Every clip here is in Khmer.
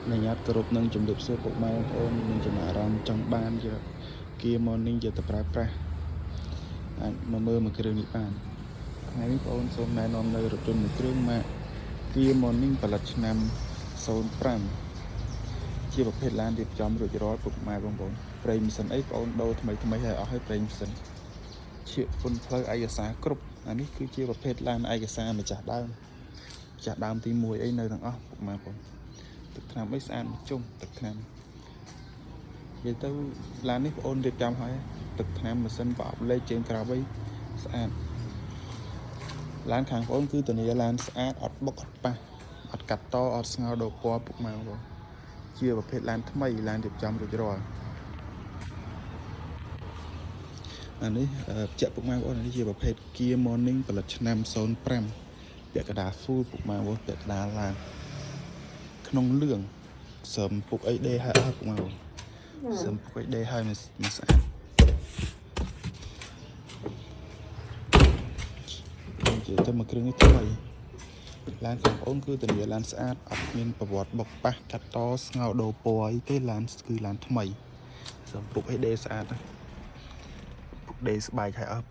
ในญาติគ្រប់នឹងជំរាបសួរពុកម៉ែបងប្អូនមានចំណារអារម្មណ៍ចង់បានជា Kia Morning យកទៅប្រើប្រាស់អាចមកមើលមួយគ្រឿងនេះបានថ្ងៃនេះបងប្អូនសូមណែនាំនៅរថយន្តមួយគ្រឿងម៉ាក Kia Morning ផលិតឆ្នាំ05ជាប្រភេទឡានរៀបចំរួចរាល់ពុកម៉ែបងប្អូនប្រេងម៉ាស៊ីនអីបងប្អូនដូរថ្មីហើយអស់ហើយប្រេងម៉ាស៊ីនឈៀកពុនផ្លូវឯកសារគ្រប់អានេះគឺជាប្រភេទឡានឯកសារម្ចាស់ដើមទី1អីនៅទាំងអស់ពុកម៉ែបងប្អូនទឹកថ្នាំអីស្អាតជុំទឹកថ្នាំនិយាយទៅឡាននេះបងអូនរៀបចំហើយទឹកថ្នាំម៉ាស៊ីនប្រអប់លេខជើងក្រោបអីស្អាតឡានខាងបងអូនគឺធានាឡានស្អាតអត់បុកអត់ប៉ះអត់កាត់តអត់ស្ងោរដូរពណ៌ពុកម៉ែបងប្អូនជាប្រភេទឡានថ្មីឡានរៀបចំរួចរាល់អានេះបញ្ជាក់ពុកម៉ែបងប្អូននេះជាប្រភេទ Kia Morning ផលិតឆ្នាំ05ពាក់កណ្ដាល full ពុកម៉ែបងប្អូនពាក់កណ្ដាលឡានក្នុងលឿងសឹមពុកអីដេហើយអស់ពុកម៉ែបងសឹមពុកអីដេហើយមិនស្អាតនិយាយទៅមកគ្រឿងនេះថ្មីឡានของបងអូនគឺធានាឡានស្អាតអត់មានប្រវត្តិបុកប៉ះកាត់តស្ងោរដូរពណ៌អីទេឡានគឺឡានថ្មីសឹមពុកអីដេស្អាតពុកដេស្បែកហើយអស់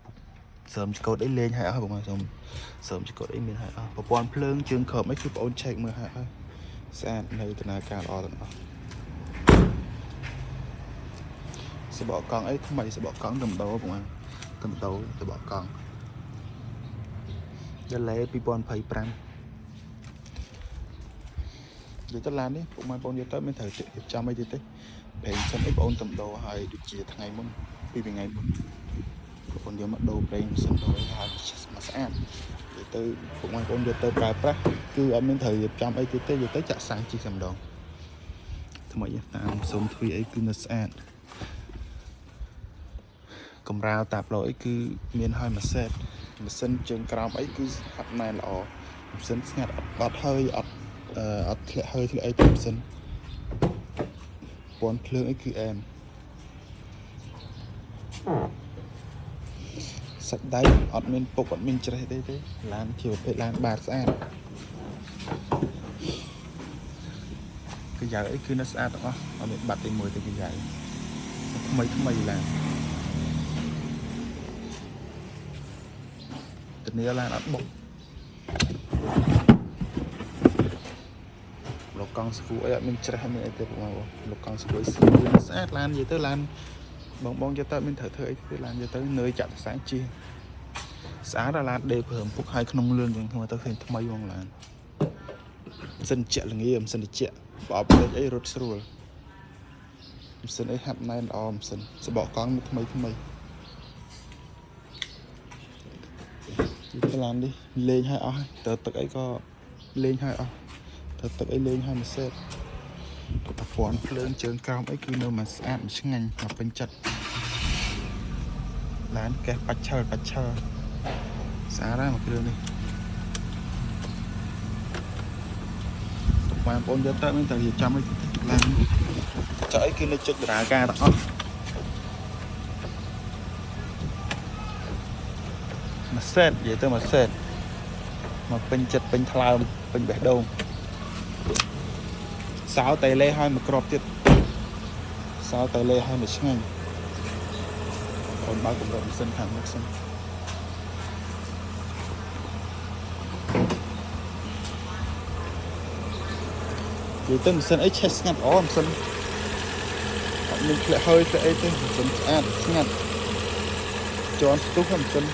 សើមឆ្កូតអីលេងហើយអស់បងសើមឆ្កូតអីមានហើយអស់ប្រព័ន្ធភ្លើងជើងខើបអីគឺបងអូនឆែកមើលហើយអស់ស្អាតនៅដំណើរការល្អទាំងអស់សបកកង់អីថ្មីសបកកង់តំដោបងតំដោសបកកង់ដល់លេ2025និយាយទៅឡាននេះពុកម៉ែបងយកទៅមានត្រូវរៀបចំអីទៀតទេប្រេងសិនអីបងអូនតំដោហើយដូចជាថ្ងៃមុនពីថ្ងៃមុនបងយកមកដូរប្រេងសិនដូរឲ្យមកស្អាតនិយាយទៅពុកម៉ែបងយកទៅប្រើប្រាស់គឺអត់មានត្រូវរៀបចំអីទៀតទេយកទៅចាក់សាំងជីតែម្ដងថ្មីតាមសុំទ្វីអីគឺនៅស្អាតកំរាលតាប្លូអីគឺមានហើយមួយសេតម៉ាស៊ីនជើងក្រោមអីគឺហាត់ណែនល្អម៉ាស៊ីនស្ងាត់អត់ហើយអត់ធ្លាក់ហើយធ្លាក់អីទៅម៉ាស៊ីនពណ៌ភ្លើងអីគឺអែមសាច់ដៃអត់មានពុកអត់មានច្រេះទេឡានជាប្រភេទឡានបាតស្អាតគឺយ៉ាងអីគឺនៅស្អាតទាំងអស់អត់មានបាត់ទី1ទេគឺយ៉ាងថ្មីឡានធានាឡានអត់បុកលោកកង់ស្គូអីអត់មានច្រេះមានអីទេបងលោកកង់ស្គូស្អាតឡាននិយាយទៅឡានបងយកទៅមានត្រូវធ្វើអីទេឡានយកទៅនឿយចាក់ផ្សែងជីស្អាតឡានដេព្រើមពុកហើយក្នុងលឿនចឹងធ្វើទៅឃើញថ្មីហ្មងឡានម៉ាស៊ីនជាក់ល្ងាម៉ាស៊ីនជាក់ប្រអប់លេខអីរត់ស្រួលម៉ាស៊ីនអីហាត់ណែនល្អម៉ាស៊ីនសបកកង់ថ្មីទីឡាននេះលេងឲ្យអស់ទៅទឹកអីក៏លេងឲ្យអស់ទៅទឹកអីលេងឲ្យមួយសេតប្រព័ន្ធភ្លើងជើងក្រោមអីគឺនៅមកស្អាតឆ្ងាញ់មកពេញចិត្តឡានកេះបាច់ឈើស្អាតហើយមកគ្រឿងនេះបងប្អូនយកទៅមានតែរៀបចំអីឡានចុះអីគឺនៅជិតដំណើរការទាំងអស់មួយសេតនិយាយទៅមួយសេតមកពេញចិត្តពេញថ្លើមពេញបេះដូងសោតេលេឲ្យមកក្របទៀតសោតេលេឲ្យមកឆ្ងាញ់អូនបើកកម្រិតម៉ាស៊ីនខាងមុខសិននិយាយទៅម៉ាស៊ីនអីឆេះស្ងាត់ល្អម៉ាស៊ីនអត់មានធ្លាក់ហើយធ្លាក់អីទេម៉ាស៊ីនស្អាតស្ងាត់ជាន់ស្ទុះម៉ាស៊ីន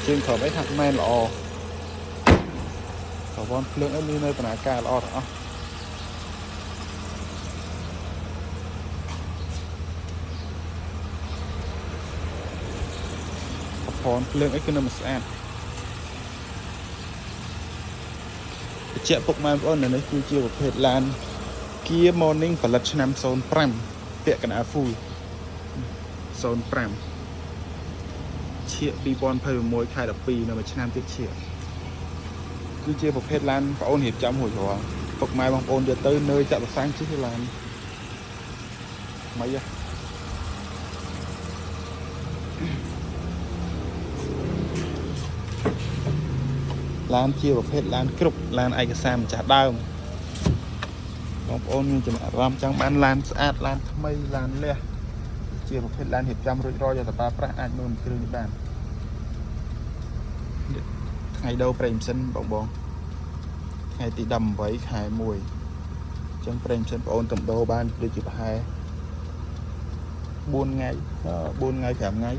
ជើងក្រោមអីហាត់ម៉ែនល្អប្រព័ន្ធភ្លើងអីមាននៅដំណើរការល្អទាំងអស់ប្រព័ន្ធភ្លើងអីគឺនៅមិនស្អាតបញ្ជាក់ពុកម៉ែបងប្អូននៅនេះគឺជាប្រភេទឡាន Kia Morning ផលិតឆ្នាំ05ពាក់កណ្ដាល full 05ឈៀក2026ខែ12នៅមួយឆ្នាំទៀតឈៀកគឺជាប្រភេទឡានបងអូនរៀបចំរួចរាល់ពុកម៉ែបងប្អូនយកទៅនៅចាក់ប្រសាំងជិះឡានមិនឡានជាប្រភេទឡានគ្រប់ឡានឯកសារម្ចាស់ដើម បងប្អូនមានចំណាប់អារម្មណ៍ចង់បានឡានស្អាតឡានថ្មីឡានលះជាប្រភេទឡានរៀបចំរួចរាល់យកទៅប្រើប្រាស់អាចមើលមួយគ្រឿងនេះបានថ្ងៃដូរប្រេងម៉ាស៊ីនបងថ្ងៃទី18ខែ1អញ្ចឹងប្រេងម៉ាស៊ីនបងប្អូនតំដូរបានដូចជាប្រហែល4ថ្ងៃ5ថ្ងៃ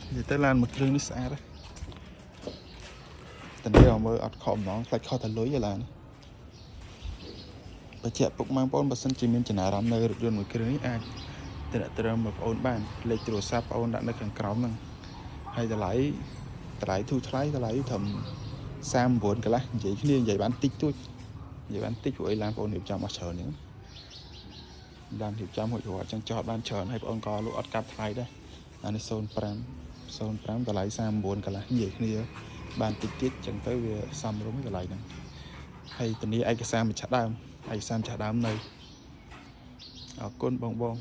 និយាយទៅឡានមួយគ្រឿងនេះស្អាតតែនេះអត់មើលអត់ខកម្ដងខ្លាចខុសតែលុយឯឡានបញ្ជាក់ពុកម៉ែបងប្អូនបើសិនជាមានចំណារអារម្មណ៍នៅរថយន្តមួយគ្រឿងនេះអាចត្រឹមបងប្អូនបានលេខទូរស័ព្ទបងប្អូនដាក់នៅខាងក្រោមហ្នឹងហើយតម្លៃធូរថ្លៃតម្លៃត្រឹម39កន្លះនិយាយបានតិចតួចនិយាយបានតិចព្រោះអីឡានបងប្អូនរៀបចំអស់ច្រើនហ្នឹងឡានរៀបចំហួចរាល់អញ្ចឹងចោះបានច្រើនហើយបងប្អូនក៏លក់អត់កាត់ថ្លៃដែរអានេះ05តម្លៃ39កន្លះនិយាយគ្នាបានតិចទៀតអញ្ចឹងទៅវាសមរម្យតម្លៃហ្នឹងហើយធានាឯកសារម្ចាស់ដើមនៅអរគុណបង